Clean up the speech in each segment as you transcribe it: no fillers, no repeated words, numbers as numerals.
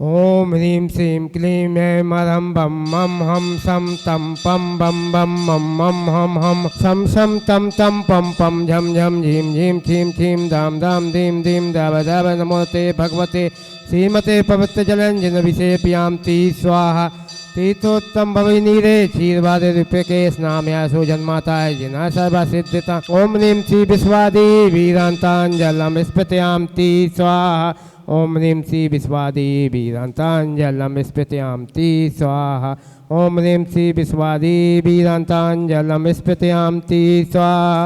ओम ह्रीं श्रीं क्लीं ऐं अरं बम मम हम सम तम पम बम बम मम मम हम हम सम सम तम तम पम पम झम झम झीम झीम छीम छीम धाम धाम धीम धीम धाव धाव नमोते भगवते श्रीमते पवित्र जलंजन विषेप्यामति स्वाहा तीर्थोत्तम भवि नीरे क्षीरवादे रूप्यके स्नाम्यासो जन्माता है जिना सर्वा सिद्धिता ओम ह्रीं श्री विश्वादी वीरांतांजलम स्पृत्यामति स्वाहा ओम ह्रीं श्री विश्वादी वीरांतांजलम स्पृत्यामति स्वाहा ओम ह्रीं श्री विश्वादी वीरांतांजलम स्पृत्यामति स्वाहा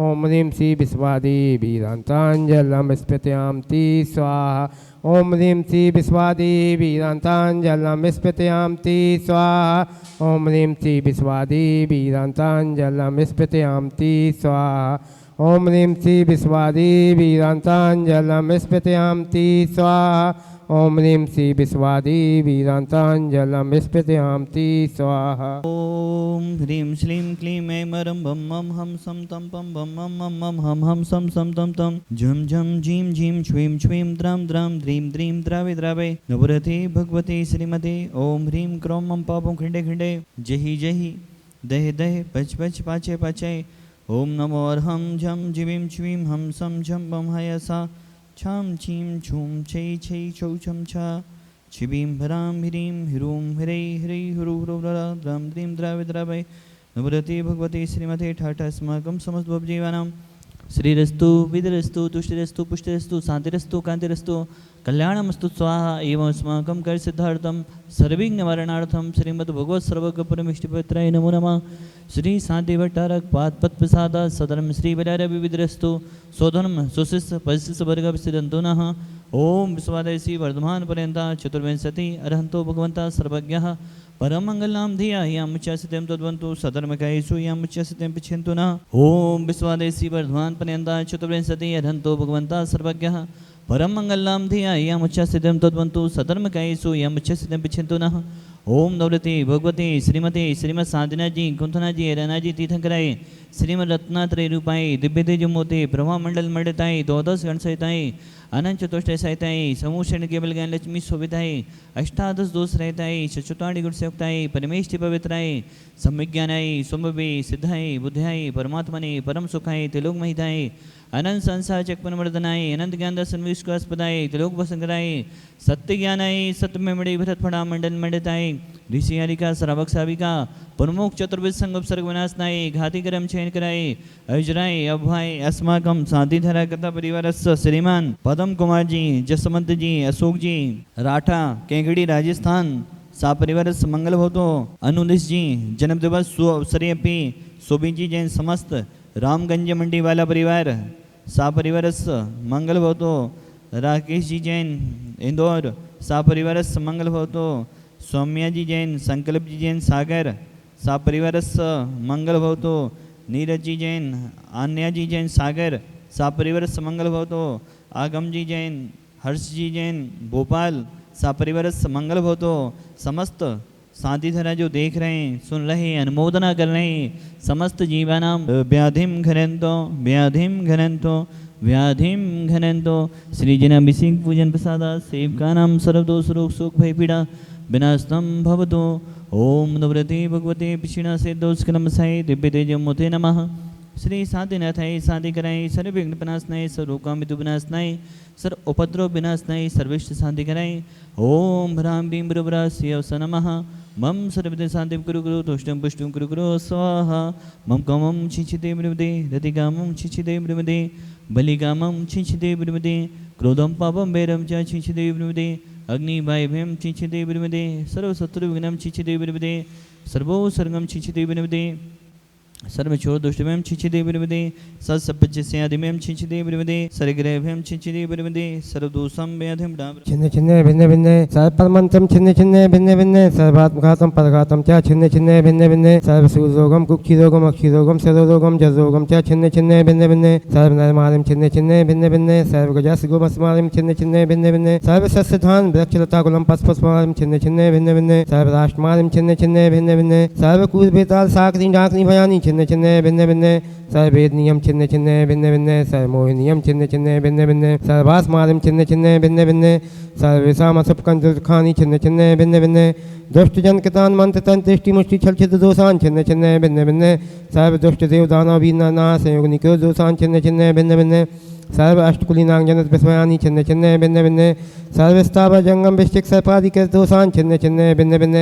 ओम ह्रीं श्री विश्वादी वीरांतांजलम स्पृत्यामति स्वाहा ओम ह्रीं श्री विश्वादी वीरांतांजलम स्पृत्यामति स्वाहा ओम ह्रीं श्री विश्वादी वीरांतांजलम स्पृत्यामति स्वाहा ओम ह्रीं श्री विश्वादी वीरांतांजलम स्पृत्यामति स्वाहा ओम ह्रीं श्री विश्वादी वीरांतांजलम स्पृत्यामति स्वाहा। ओम ह्रीं श्रीं क्लीं ऐं अरं बम मम हम सम तम पम बम मम मम मम हम हम सम सम तम तम झम झम झीम झीम छ्वीं छ्वीं द्रां द्रां द्रीं द्रीं द्रावे द्रावे नवरते भगवते श्रीमते ओम ह्रीं क्रों मम पापं खिंडे खिंडे जहि जहि दहे दहे पच पच पाचे पाचे ओम नमो अर्हं झम जिवीं छ्वीं हम सम झम बम हयसा छाम छीम छूम छै छै छौ छम छा छिबीं भरां ह्रीं ह्रूं ह्रै ह्रै ह्रू ह्रू द्रां द्रीं द्रावे द्रावे नवरते भगवते श्रीमते ठाठा अस्माकं समस्तभवजीवानां श्रीरस्तु विदरस्तु तुष्टिरस्तु पुष्टिरस्तु शांतिरस्तु कांतिरस्तु कल्याणमस्तु स्वाहा एवं अस्माकं कर्सिद्धार्थं सर्वविघ्ननिवारणार्थं श्रीमद्भगवत् सर्वज्ञपरमेष्ठिपत्राय नमो नमः। श्री शांतिभट्टारक पादपत्प्रसाद सधर्म श्रीविरारविविधरस्तु स्वधर्म सुशिष्य परिशिष्य वर्ग विसिदन्तु नः। ओम विश्वादयसी वर्धमान पर्यंता चतुर्विंशति अरहंतो भगवंता सर्वज्ञः परम मंगलनाम धिया यामुच्चासितं तद्वन्तु सधर्मकायेषु यामुच्चासितं पिच्छन्तु नः। ओम विश्वादयसी वर्धमान पर्यंता चतुर्विंशति अरहंतो भगवंता सर्वज्ञः परम मंगलनाम धिया यामुच्चासितं तद्वन्तु सधर्मकायेषु यामुच्चासितं पिच्छन्तु नः। ओम नवरते भगवते श्रीमते श्रीमद साधना जी कुंथना जी रना जी तीर्थंकराय श्रीमद रत्नात्रय रूपाय दिव्य तेज मोते ब्रह्मा मंडल मंडताय द्वादश गण सहिताय अनंत चतुष्टय सहिताय समूह शरण केवल ज्ञान लक्ष्मी शोभिताय अष्टादश दोष रहताय चतुर्ताड़ी गुण सेवताय परमेष्टि पवित्राय सम्यज्ञानाय स्वम्भवे सिद्धाय बुद्धाय परमात्मने परम सुखाय त्रिलोक महिताय अनंत संसार चक्र वर्धनाय अनंत ज्ञान दर्शन विश्वासपदाय त्रिलोक वसंकराय सत्य ज्ञानाय सत्य मणि भरत फड़ा मंडल मंडताय ऋषि हरिका श्रावक साविका प्रमुख चतुर्विद संगम सर्ग विनाशनाय घाति करम चयन कराय अजराय अभय अस्माकं शांतिधरा कथा परिवारस्य श्रीमान पदम कुमार जी जसवंत जी अशोक जी राठा केंगड़ी राजस्थान सा परिवारस्य मंगल भवतो अनुदेश जी जन्म दिवस अवसरे अपि शोभी जी जैन समस्त रामगंज मंडी वाला परिवार सा परिवारस्य मंगल भवतो राकेश जी जैन इंदौर सा परिवारस्य मंगल भवतो सौम्या जी जैन संकल्प जी जैन सागर सा परिवारस्य मंगल भवतो नीरज जी जैन आन्या जी जैन सागर सा परिवारस्य मंगल भवतो आगम जी जैन हर्ष जी जैन भोपाल सा परिवारस्य मंगल भवतो समस्त शांतिधरा जो देख रहे हैं सुन रहे हैं अनुमोदना कर रहे हैं समस्त जीवानां व्याधिम घनंतो व्याधिम घनंतो व्याधिम घनंतो श्रीजनाभिषेक पूजन प्रसादा सेवकानां सर्वदोष रोग शोक भय पीड़ा विनाशनं भवतु। ओम नवरते भगवते पिछिणा से दोषकलमसाय दिव्य तेज मोते नमः। श्री शांतिनाथाय शांति कराय सर्व विघ्न विनाशनाय सर्व काम विदु विनाशनाय सर्व उपद्रव विनाशनाय सर्विष्ट शांति कराय। ओम ह्रां भीं ब्रह्मरास्य नमः। मम सर्वदे शांति कुरु कुरु तुष्टं पुष्टं कुरु कुरु स्वाहा। मम कामं छिछिते ब्रह्मदे रतिकामं छिछिते ब्रह्मदे बलिकामं छिछिते ब्रह्मदे क्रोधं पापं वैरं च छिछिते ब्रह्मदे अग्निवायुभयं छिछिते ब्रह्मदे सर्वशत्रुविघ्नं छिछिते ब्रह्मदे सर्वो सर्गं छिछिते ब्रह्मदे सर्वचोर दुष्टभयं छिछिते ब्रह्मदे सत्सपच्चस्यादिमयं छिछिते ब्रह्मदे सर्गग्रहभयं छिछिते ब्रह्मदे सर्वदोषं व्याधिं डाम छिन्न छिन्न भिन्न भिन्न सर्वपरमन्तं छिन्न छिन्न भिन्न भिन्न सर्वात्मघातं परघातं च छिन्न छिन्न भिन्न भिन्न सर्वसूरोगं कुक्षिरोगं अक्षिरोगं सर्वरोगं जरोगं च छिन्न छिन्न भिन्न भिन्न सर्वनरमालिं छिन्न छिन्न भिन्न भिन्न सर्वगजस्गोमस्मालिं छिन्न छिन्न भिन्न भिन्न सर्वसस्यधान वृक्षलताकुलं पस्पस्मालिं छिन्न छिन्न भिन्न भिन्न सर्वराष्ट्रमालिं छिन्न छिन्न भिन्न भिन्न सर्वकूलभेताल साकरीं डाकरीं भयानि छिन्न छिन्न छिन्न भिन्न भिन्न सर्वेद नियम छिन्न छिन्न भिन्न भिन्न सर्वमोह नियम छिन्न छिन्न भिन्न भिन्न सर्वास्मादिम छिन्न छिन्न भिन्न भिन्न सर्वेषाम असुपकं दुर्खानि छिन्न छिन्न भिन्न भिन्न दुष्ट जन कृतान मंत्र तन दृष्टि मुष्टि छल छिद्र दोषान छिन्न छिन्न भिन्न भिन्न सर्व दुष्ट देव दानव वीर नाश संयोग निको दोषान छिन्न छिन्न भिन्न भिन्न सर्व अष्टकुलीनांग जनत विस्मयानि छिन्न छिन्न भिन्न भिन्न सर्व स्थावर जंगम विष्टिक सर्पादिकृत दोषान छिन्न छिन्न भिन्न भिन्न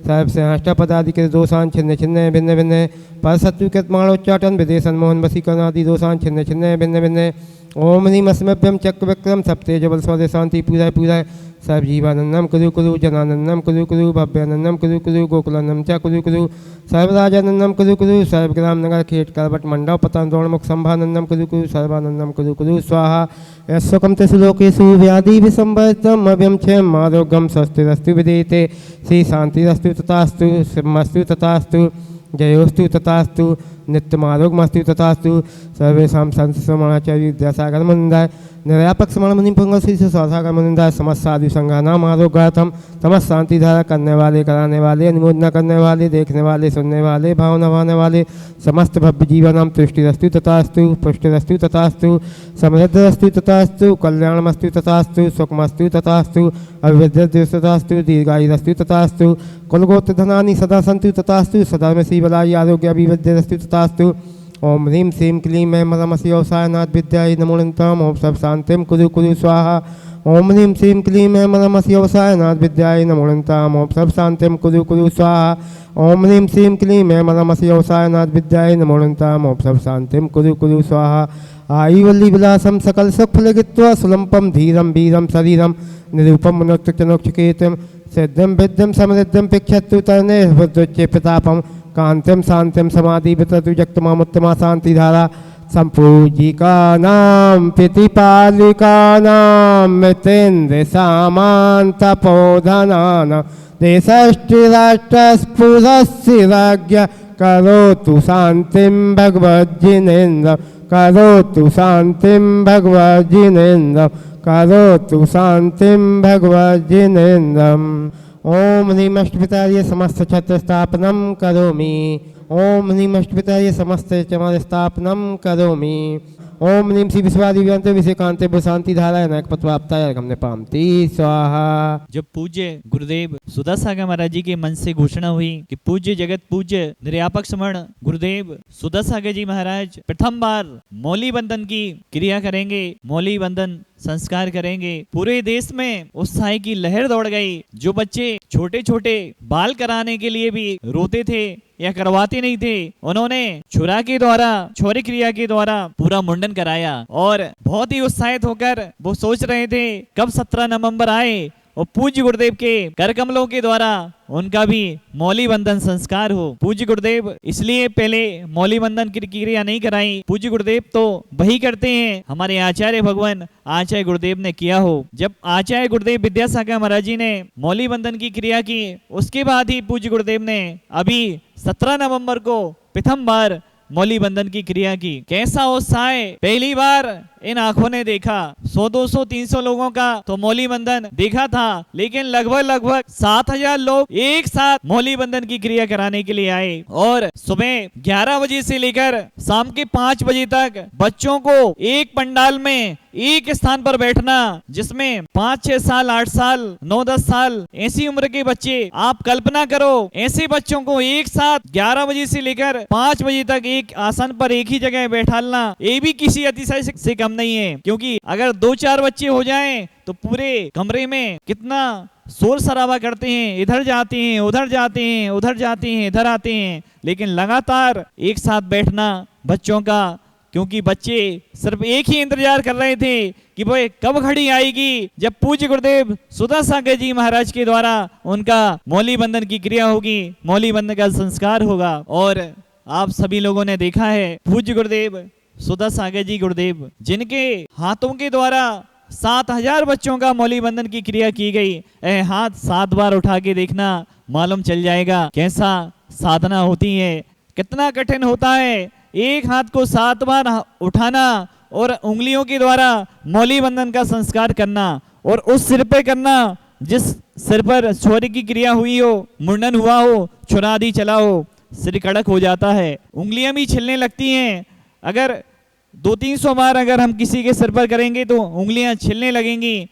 सर्व सहष्टपदादिकृत दोषान छिन्न छिन्न भिन्न भिन्न पर शत्रुकृत माणोच्चाटन विदेशन मोहन वसीकरणादि दोषान छिन्न छिन्न भिन्न भिन्न ओम ह्रीम अस्मभ्यम चक्र विक्रम सप्तेज बल स्वदे शांति पूजाय पूजाय सब जीवानंदम कुरु कुरु जनानंदम कुरु कुरु भव्यानंदम कुरु कुरु गोकुलानंदम च कुरु कुरु सर्वराजानंदम कुरु कुरु सर्वग्राम नगर खेट करवट मंडप पतन द्रोणमुख संभानंदम कुरु कुरु सर्वानंदम कुरु कुरु स्वाहा यस्वकम तेसुलोकेषु व्याधि विसंवर्तम अभ्यम क्षेम आरोग्यम स्वस्तिरस्तु विदेते श्री शांतिरस्तु तथास्तु सिद्धमस्तु तथास्तु जयोस्तु तथास्तु नित्यमारोग्यमस्तु तथास्तु सर्वेषां संत समाचार्य विद्यासागर मुनिंदाय निर्व्यापक समण मुनि पंगल श्री सागर मुनिंदाय समस्त साधु संघानाम आरोग्यार्थम समस्त शांति धारा करने वाले कराने वाले अनुमोदना करने वाले देखने वाले सुनने वाले भावना भाने वाले समस्त भव्य जीवनम तुष्टिरस्तु तथास्तु पुष्टिरस्तु तथास्तु समृद्धिरस्तु तथास्तु कल्याणमस्तु तथास्तु सुखमस्तु तथास्तु अविद्यस्तु तथास्तु दीर्घायुरस्तु तथास्तु कुलगोत्र धनानि सदा सन्तु तथास्तु सदा में श्रीबलाय आरोग्य अभिवृद्धिरस्तु तथास्तु ओम ह्रीं श्रीं क्लीं ऐं मदमसि व्यवसायनाथ विद्याय नमो नमः ओम सब शांतिम कुरु कुरु स्वाहा ओम ह्रीं श्रीं क्लीं ऐं मदमसि व्यवसायनाथ विद्याय नमो नमः ओम सब शांतिम कुरु कुरु स्वाहा ओम ह्रीं श्रीं क्लीं ऐं मदमसि व्यवसायनाथ विद्याय नमो नमः ओम सब शांतिम कुरु कुरु स्वाहा आयुवल्ली विलासम सकल सुख फलगित्वा सुलंपम धीरम वीरम शरीरम निरूपम मनोक्तनोक्षकेतम सिद्धम विद्यम समृद्धम पिक्षतु तने बुद्धोच्चे प्रतापम कांतिम शांतिम समाधि वितरतु जक्तमामुत्तमा शांति धारा संपूजिकानां प्रतिपालिकानां मितेन्द्र सामान्तपोधनानां देशष्टिराष्ट्रस्फुरस्य राज्ञ करोतु शांतिं भगवज्जिनेन्द्र करोतु शांतिं भगवज्जिनेन्द्र करोतु शांतिं भगवज्जिनेन्द्रम् ओम ह्रीं अष्टपिताय समस्त छत्र स्थापनम करोमि ओम ह्रीं अष्टपिताय समस्त चमर स्थापनम करोमि ओम ह्रीं श्री विश्वादिव्यांत विषेकांते शांति धाराय नायक पत्वाप्ताय हमने पामती स्वाहा। जब पूज्य गुरुदेव सुधा सागर महाराज जी के मन से घोषणा हुई कि पूज्य जगत पूज्य निर्यापक समण गुरुदेव सुधा सागर जी महाराज प्रथम बार मौली बंधन की क्रिया करेंगे, मौली बंधन संस्कार करेंगे, पूरे देश में उत्साह की लहर दौड़ गई। जो बच्चे छोटे छोटे बाल कराने के लिए भी रोते थे या करवाते नहीं थे, उन्होंने छुरा के द्वारा छौरी क्रिया के द्वारा पूरा मुंडन कराया और बहुत ही उत्साहित होकर वो सोच रहे थे कब 17 नवंबर आए और पूज्य गुरुदेव के कर कमलों के द्वारा उनका भी मौली बंधन संस्कार हो। पूज्य गुरुदेव इसलिए पहले मौली बंधन की क्रिया नहीं कराई। पूज्य गुरुदेव तो वही करते हैं हमारे आचार्य भगवान आचार्य गुरुदेव ने किया हो। जब आचार्य गुरुदेव विद्यासागर महाराज जी ने मौली बंधन की क्रिया की, उसके बाद ही पूज्य गुरुदेव ने अभी 17 नवंबर को प्रथम बार मौली बंधन की क्रिया की। कैसा उत्साह, पहली बार इन आंखों ने देखा। 100, 200, 300 लोगों का तो मौली बंधन देखा था, लेकिन लगभग 7000 लोग एक साथ मौली बंधन की क्रिया कराने के लिए आए और सुबह 11 बजे से लेकर शाम के 5 बजे तक बच्चों को एक पंडाल में एक स्थान पर बैठना, जिसमें 5, 6 साल, 8 साल, 9, 10 साल ऐसी उम्र के बच्चे, आप कल्पना करो ऐसे बच्चों को एक साथ 11 बजे से लेकर 5 बजे तक एक आसन पर एक ही जगह बैठालना, ये भी किसी अतिशय से कम नहीं है। क्योंकि अगर 2-4 बच्चे हो जाएं तो पूरे कमरे में कितना शोर शराबा करते हैं, इधर जाते हैं, उधर जाते हैं, उधर जाते हैं, इधर आते हैं। लेकिन लगातार एक साथ बैठना बच्चों का, क्योंकि बच्चे सिर्फ एक ही इंतजार कर रहे थे कि भाई कब घड़ी आएगी जब पूज्य गुरुदेव सुधा सागर जी महाराज के द्वारा उनका मौली बंधन की क्रिया होगी, मौली बंधन का संस्कार होगा। और आप सभी लोगों ने देखा है पूज्य गुरुदेव सुधा सागर जी गुरुदेव, जिनके हाथों के द्वारा 7000 बच्चों का मौली बंधन की क्रिया की गई। हाथ 7 बार उठा के देखना, मालूम चल जाएगा कैसा साधना होती है, कितना कठिन होता है एक हाथ को 7 बार उठाना और उंगलियों के द्वारा मौली बंधन का संस्कार करना, और उस सिर पे करना जिस सिर पर छुरे की क्रिया हुई हो, मुंडन हुआ हो, छुरा आदि चला हो। सिर कड़क हो जाता है, उंगलियां भी छिलने लगती हैं। अगर 200-300 बार अगर हम किसी के सिर पर करेंगे तो उंगलियां छिलने लगेंगी,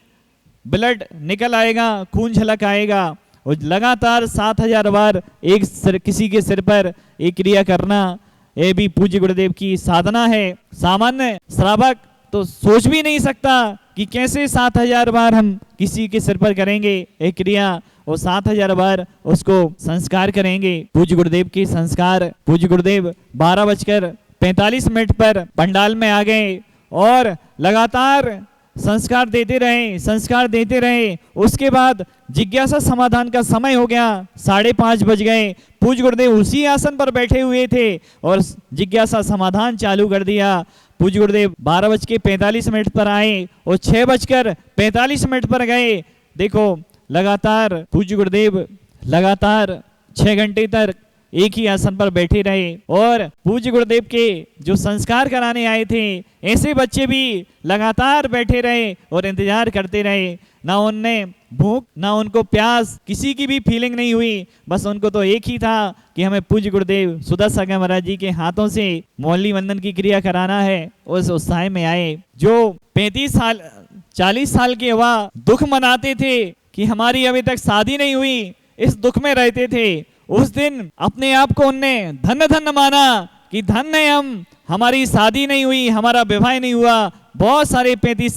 ब्लड निकल आएगा, खून झलक आएगा। और लगातार 7000 बार एक किसी के सिर पर एक क्रिया करना, ये भी पूज्य गुरुदेव की साधना है। सामान्य श्रावक तो सोच भी नहीं सकता कि कैसे 7000 बार हम किसी के सिर पर करेंगे एक क्रिया और 7000 बार उसको संस्कार करेंगे। पूज्य गुरुदेव के संस्कार, पूज्य गुरुदेव 12:45 पर पंडाल में आ गए और लगातार संस्कार देते रहे। उसके बाद जिज्ञासा समाधान का समय हो गया, 5:30 बज गए। पूज्य गुरुदेव उसी आसन पर बैठे हुए थे और जिज्ञासा समाधान चालू कर दिया। पूज्य गुरुदेव 12:45 पर आए और 6:45 पर गए। देखो लगातार पूज्य गुरुदेव लगातार 6 घंटे तक एक ही आसन पर बैठे रहे और पूज्य गुरुदेव के जो संस्कार कराने आए थे ऐसे बच्चे भी लगातार बैठे रहे और इंतजार करते रहे। ना उनने भूख ना उनको प्यास किसी की भी फीलिंग नहीं हुई, बस उनको तो एक ही था कि हमें पूज्य गुरुदेव सुधा सागर महाराज जी के हाथों से मौली वंदन की क्रिया कराना है। उस उत्साह में आए। जो 40 साल के युवा दुख मनाते थे कि हमारी अभी तक शादी नहीं हुई, इस दुख में रहते थे, उस दिन अपने आप को उनने धन्य माना कि धन्य हमारी शादी नहीं हुई, हमारा विवाह नहीं हुआ। बहुत सारे 35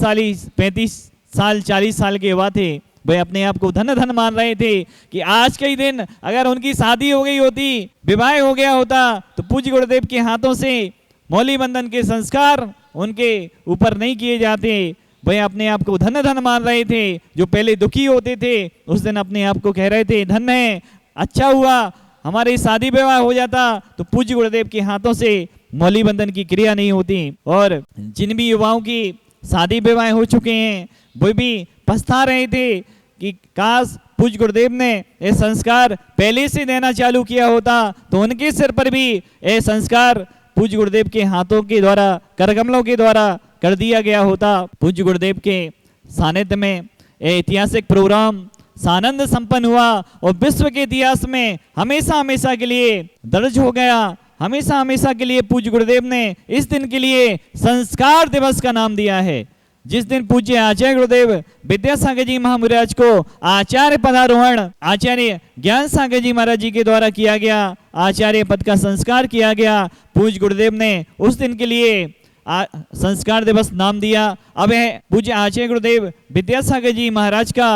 साल 40 साल के युवा थे, वे अपने आप को धन्य मान रहे थे कि आज के ही दिन अगर उनकी शादी हो गई होती, विवाह हो गया होता, तो पूज्य गुरुदेव के हाथों से मौली बंधन के संस्कार उनके ऊपर नहीं किए जाते। वे अपने आप को धन्य मान रहे थे। जो पहले दुखी होते थे उस दिन अपने आप को कह रहे थे धन्य, अच्छा हुआ हमारी शादी विवाह हो जाता तो पूज्य गुरुदेव के हाथों से मौली बंधन की क्रिया नहीं होती। और जिन भी युवाओं की शादी विवाह हो चुके हैं वो भी पछता रहे थे कि काश पूज्य गुरुदेव ने ये संस्कार पहले से देना चालू किया होता तो उनके सिर पर भी ये संस्कार पूज्य गुरुदेव के हाथों के द्वारा, करकमलों के द्वारा कर दिया गया होता। पूज्य गुरुदेव के सानिध्य में ऐतिहासिक प्रोग्राम सानंद संपन्न हुआ और विश्व के इतिहास में हमेशा के लिए दर्ज हो गया। हमेशा के लिए पूज्य गुरुदेव ने इस दिन के लिए संस्कार दिवस का नाम दिया है। जिस दिन पूज्य आचार्य गुरुदेव विद्यासागर जी महाराज को आचार्य पदारोहण आचार्य ज्ञान सागर जी महाराज जी के द्वारा किया गया, आचार्य पद का संस्कार किया गया, पूज्य गुरुदेव ने उस दिन के लिए संस्कार दिवस नाम दिया। अब है पूज्य आचार्य गुरुदेव विद्यासागर जी महाराज का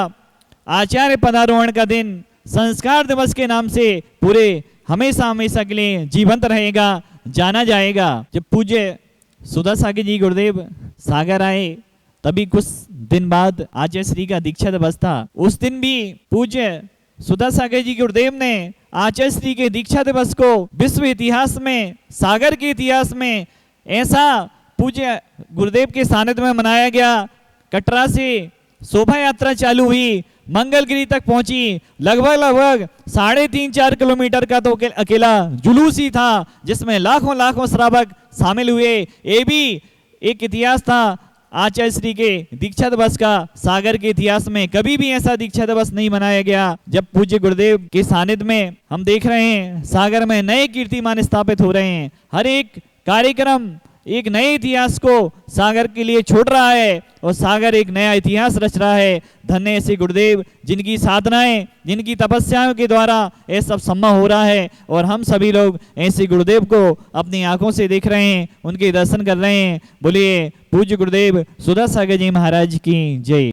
आचार्य पदारोहण का दिन संस्कार दिवस के नाम से पूरे हमेशा के लिए जीवंत रहेगा, जाना जाएगा। जब पूज्य सुधा सागर जी गुरुदेव सागर आए तभी कुछ दिन बाद आचार्य श्री का दीक्षा दिवस था। उस दिन भी पूज्य सुधा सागर जी गुरुदेव ने आचार्य श्री के दीक्षा दिवस को विश्व इतिहास में, सागर के इतिहास में ऐसा पूज्य गुरुदेव के सानिध्य में मनाया गया। कटरा से शोभा यात्रा चालू हुई, मंगलगिरी तक पहुंची। लगभग 3.5-4 किलोमीटर का तो अकेला जुलूस ही था जिसमें लाखों श्रावक शामिल हुए। ये भी एक इतिहास था आचार्य श्री के दीक्षा दिवस का। सागर के इतिहास में कभी भी ऐसा दीक्षा दिवस नहीं मनाया गया। जब पूज्य गुरुदेव के सानिध्य में हम देख रहे हैं सागर में नए कीर्तिमान स्थापित हो रहे हैं। हर एक कार्यक्रम एक नए इतिहास को सागर के लिए छोड़ रहा है और सागर एक नया इतिहास रच रहा है। धन्य ऐसे गुरुदेव जिनकी साधनाएं, जिनकी तपस्याओं के द्वारा ये सब संभव हो रहा है और हम सभी लोग ऐसे गुरुदेव को अपनी आंखों से देख रहे हैं, उनके दर्शन कर रहे हैं। बोलिए पूज्य गुरुदेव सुधा सागर जी महाराज की जय।